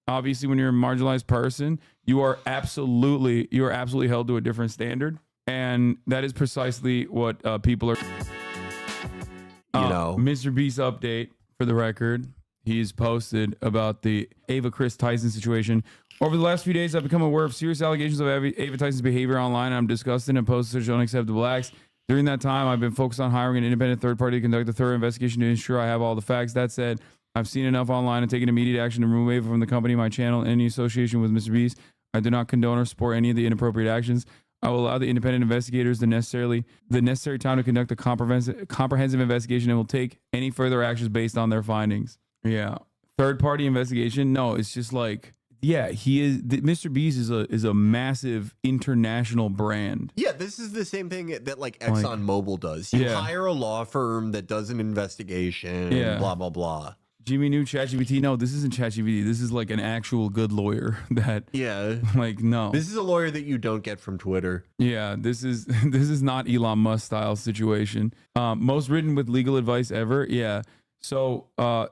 Obviously, when you're a marginalized person, you are absolutely held to a different standard. And that is precisely what people are. MrBeast update for the record. He's posted about the Kris Tyson situation. Over the last few days, I've become aware of serious allegations of Ava Tyson's behavior online, and I'm disgusted and posted such unacceptable acts. During that time, I've been focused on hiring an independent third party to conduct a thorough investigation to ensure I have all the facts. That said, I've seen enough online and taken immediate action to remove Ava from the company, my channel, and any association with MrBeast. I do not condone or support any of the inappropriate actions. I will allow the independent investigators the necessary time to conduct a comprehensive investigation and will take any further actions based on their findings. Yeah. Third party investigation? No, it's just like, yeah, MrBeast is a massive international brand. Yeah, this is the same thing that like ExxonMobil does. You hire a law firm that does an investigation, blah, blah, blah. Jimmy knew ChatGPT. No, this isn't ChatGPT. This is like an actual good lawyer that, like, no. This is a lawyer that you don't get from Twitter. Yeah, this is not Elon Musk style situation. Most written with legal advice ever. Yeah. So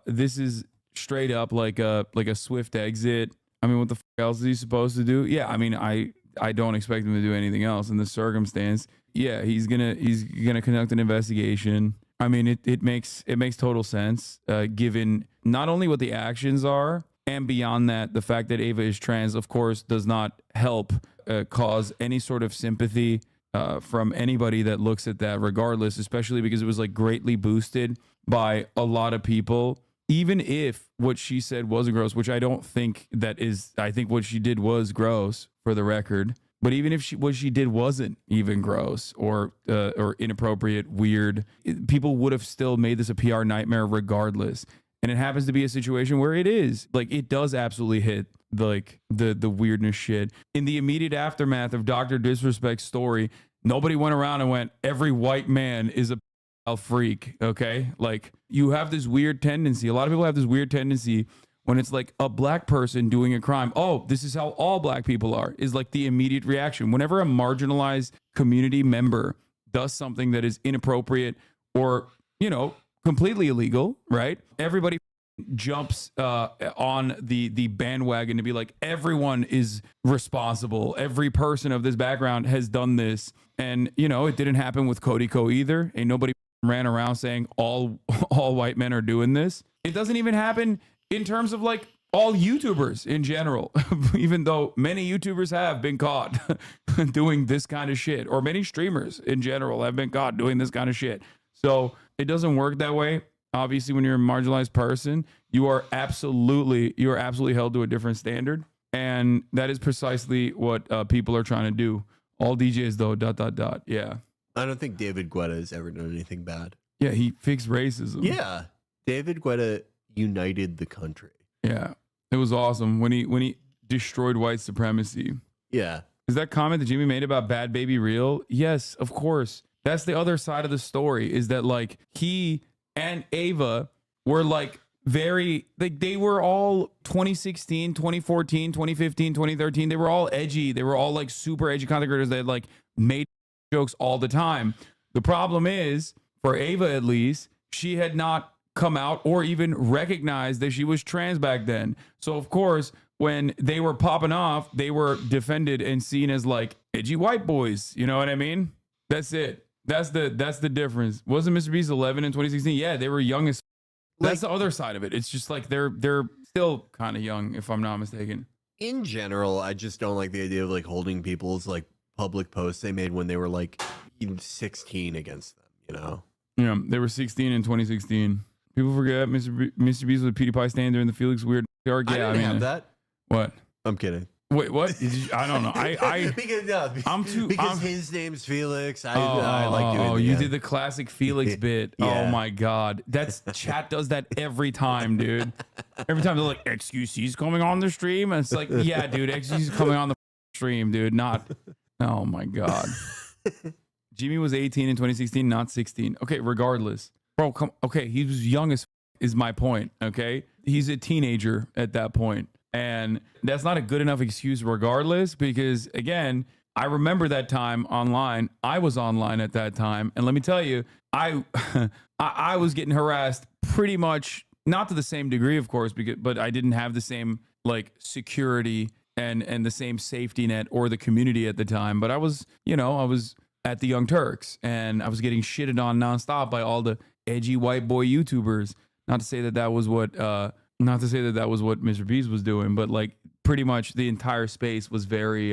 this is straight up like a swift exit. I mean, what the else is he supposed to do? Yeah, I mean, I don't expect him to do anything else in this circumstance. Yeah, he's gonna conduct an investigation. I mean, it makes total sense given not only what the actions are, and beyond that, the fact that Ava is trans, of course, does not help cause any sort of sympathy from anybody that looks at that, regardless, especially because it was like greatly boosted by a lot of people. Even if what she said wasn't gross, which I don't think that is, I think what she did was gross for the record. But even if what she did wasn't even gross or inappropriate, weird, people would have still made this a PR nightmare regardless. And it happens to be a situation where it is like, it does absolutely hit like the weirdness shit. In the immediate aftermath of Dr. Disrespect's story, nobody went around and went, every white man is a freak. Okay. Like, you have this weird tendency. A lot of people have this weird tendency when it's like a black person doing a crime. Oh, this is how all black people are, is like the immediate reaction. Whenever a marginalized community member does something that is inappropriate or, you know, completely illegal, right? Everybody jumps on the bandwagon to be like, everyone is responsible. Every person of this background has done this. And, you know, it didn't happen with Cody Co either. Ain't nobody ran around saying all white men are doing this. It doesn't even happen in terms of like all YouTubers in general, even though many YouTubers have been caught doing this kind of shit, or many streamers in general have been caught doing this kind of shit. So it doesn't work that way. Obviously, when you're a marginalized person, you are absolutely held to a different standard. And that is precisely what people are trying to do. All DJs though, ... Yeah. I don't think David Guetta has ever done anything bad. Yeah, he fixed racism. Yeah. David Guetta united the country. Yeah. It was awesome when he destroyed white supremacy. Yeah. Is that comment that Jimmy made about Bad Baby real? Yes, of course. That's the other side of the story, is that like he and Ava were like very, like they were all 2016, 2014, 2015, 2013. They were all edgy. They were all like super edgy content creators that like made jokes all the time. The problem is, for Ava at least, she had not come out or even recognized that she was trans back then. So of course, when they were popping off, they were defended and seen as like edgy white boys. You know what I mean? That's it. That's the difference. Wasn't MrBeast 11 in 2016? Yeah, they were young as. That's the other side of it. It's just like they're still kind of young, if I'm not mistaken. In general, I just don't like the idea of like holding people's like public posts they made when they were like 16 against them, you know? Yeah, they were 16 in 2016. People forget MrBeast was a PewDiePie stand during the Felix weird arc. Yeah, I didn't have that. What? I'm kidding. Wait, what? I don't know. Because his name's Felix. I like doing. Oh, you did the classic Felix bit. Yeah. Oh my god, that's chat does that every time, dude. Every time they're like, "XQC's coming on the stream," and it's like, yeah, dude, XQC's coming on the stream, dude. Not. Oh my god. Jimmy was 18 in 2016, not 16. Okay, regardless, bro. Come. Okay, he was young as is my point. Okay, he's a teenager at that point. And that's not a good enough excuse regardless, because again, I remember that time online. I was online at that time. And let me tell you, I was getting harassed pretty much, not to the same degree, of course, but I didn't have the same like security and the same safety net or the community at the time. But I was, you know, I was at the Young Turks and I was getting shitted on nonstop by all the edgy white boy YouTubers. Not to say that that was what MrBeast was doing, but like pretty much the entire space was very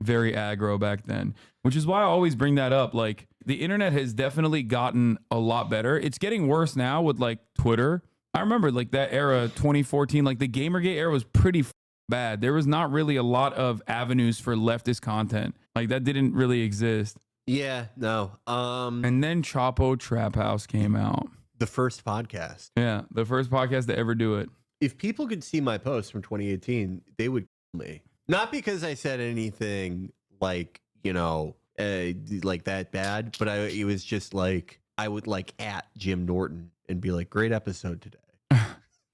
aggro back then, which is why I always bring that up. Like the internet has definitely gotten a lot better. It's getting worse now with like Twitter. I remember like that era, 2014, like the Gamergate era was pretty bad. There was not really a lot of avenues for leftist content. Like that didn't really exist. Yeah, no. And then Chapo Trap House came out. The first podcast. Yeah, the first podcast to ever do it. If people could see my post from 2018, they would kill me. Not because I said anything like, you know, like that bad, but it was just like I would like at Jim Norton and be like, great episode today.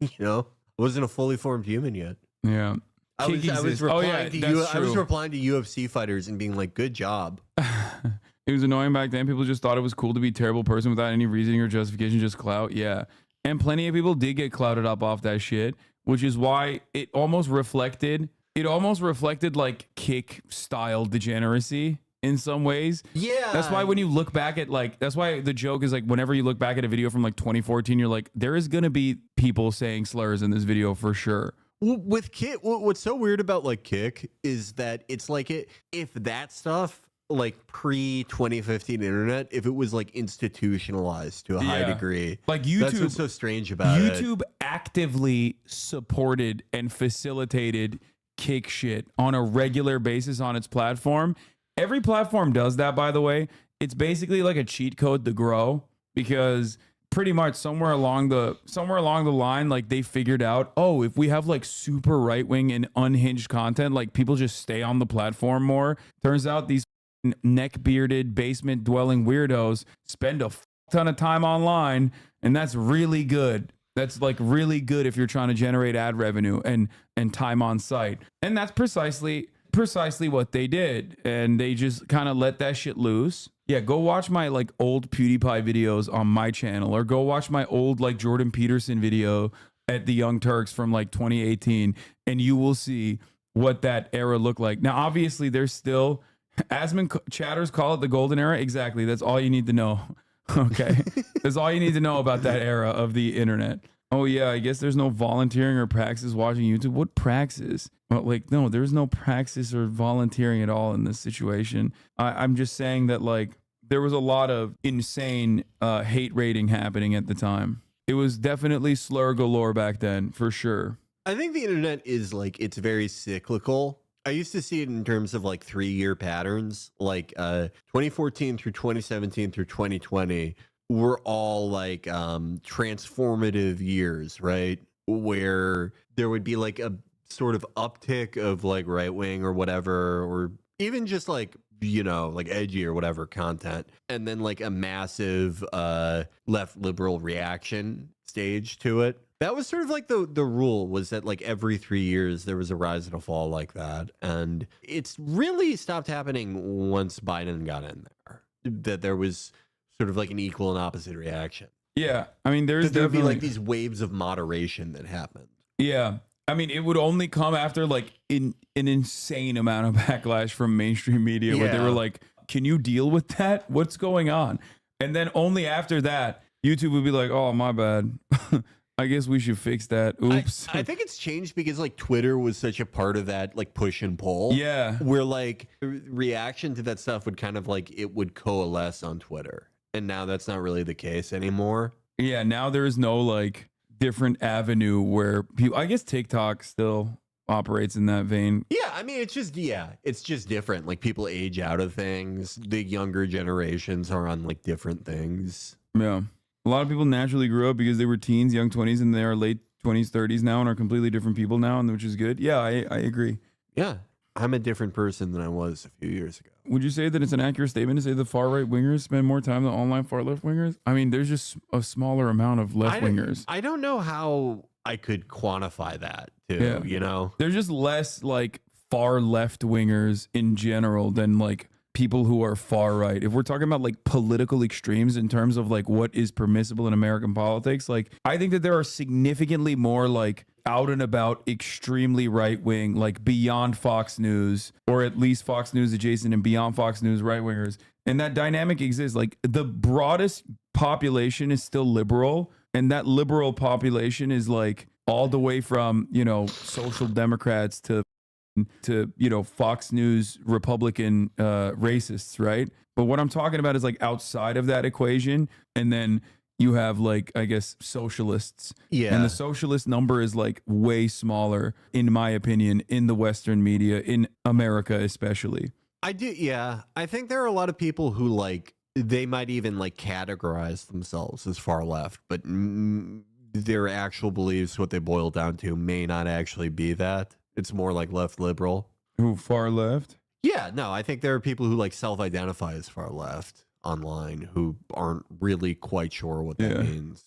You know, I wasn't a fully formed human yet. Yeah. I was replying to UFC fighters and being like, good job. It was annoying back then. People just thought it was cool to be a terrible person without any reasoning or justification, just clout. Yeah. And plenty of people did get clouted up off that shit, which is why it almost reflected like kick style degeneracy in some ways. Yeah. That's why when you look back at like, that's why the joke is like, whenever you look back at a video from like 2014, you're like, there is going to be people saying slurs in this video for sure. With Kick, what's so weird about like Kick is that it's like if that stuff like pre 2015 internet, if it was like institutionalized to a high degree, like YouTube, that's what's so strange about it. YouTube actively supported and facilitated Kick shit on a regular basis on its platform. Every platform does that, by the way. It's basically like a cheat code to grow, because pretty much somewhere along the line, like they figured out, oh, if we have like super right wing and unhinged content, like people just stay on the platform more. Turns out these neck bearded basement dwelling weirdos spend a ton of time online, and that's really good. That's like really good if you're trying to generate ad revenue and time on site. And that's precisely what they did. And they just kind of let that shit loose. Yeah, go watch my like old PewDiePie videos on my channel, or go watch my old like Jordan Peterson video at the Young Turks from like 2018, and you will see what that era looked like. Now, obviously, there's still, Asman chatters call it the golden era. Exactly. That's all you need to know. Okay. That's all you need to know about that era of the internet. Oh yeah, I guess there's no volunteering or praxis watching YouTube. What praxis? Well, like, no, there's no praxis or volunteering at all in this situation. I'm just saying that like there was a lot of insane hate rating happening at the time. It was definitely slur galore back then, for sure. I think the internet is like, it's very cyclical. I used to see it in terms of like 3-year patterns, like 2014 through 2017 through 2020 were all like transformative years, right? Where there would be like a sort of uptick of like right wing or whatever, or even just like, you know, like edgy or whatever content, and then like a massive left liberal reaction stage to it. That was sort of like the rule, was that like every 3 years there was a rise and a fall like that. And it's really stopped happening once Biden got in there, that there was sort of like an equal and opposite reaction. Yeah. I mean, there'd be like these waves of moderation that happened. Yeah. I mean, it would only come after like an insane amount of backlash from mainstream media, where they were like, can you deal with that? What's going on? And then only after that, YouTube would be like, oh, my bad. I guess we should fix that. Oops. I think it's changed because like Twitter was such a part of that like push and pull. Yeah. Where like reaction to that stuff would kind of like, it would coalesce on Twitter. And now that's not really the case anymore. Yeah. Now there is no like different avenue where people, I guess TikTok still operates in that vein. Yeah. I mean, it's just different. Like people age out of things. The younger generations are on like different things. Yeah. A lot of people naturally grew up because they were teens, young 20s, and they are late 20s, 30s now and are completely different people now, and which is good. Yeah, I agree. Yeah. I'm a different person than I was a few years ago. Would you say that it's an accurate statement to say the far right wingers spend more time than online far left wingers? I mean, there's just a smaller amount of left wingers. I don't know how I could quantify that too, you know? There's just less like far left wingers in general than like people who are far right. If we're talking about like political extremes in terms of like what is permissible in American politics, like I think that there are significantly more like out and about, extremely right wing, like beyond Fox News, or at least Fox News adjacent and beyond Fox News right wingers. And that dynamic exists. Like the broadest population is still liberal, and that liberal population is like all the way from, you know, social democrats to you know, Fox News Republican racists, right? But what I'm talking about is like outside of that equation, and then you have like, I guess, socialists. Yeah. And the socialist number is like way smaller, in my opinion, in the Western media, in America especially. I do. Yeah. I think there are a lot of people who like, they might even like categorize themselves as far left, but their actual beliefs, what they boil down to, may not actually be that. It's more like left liberal. Who, far left? Yeah. No, I think there are people who like self-identify as far left online who aren't really quite sure what that means.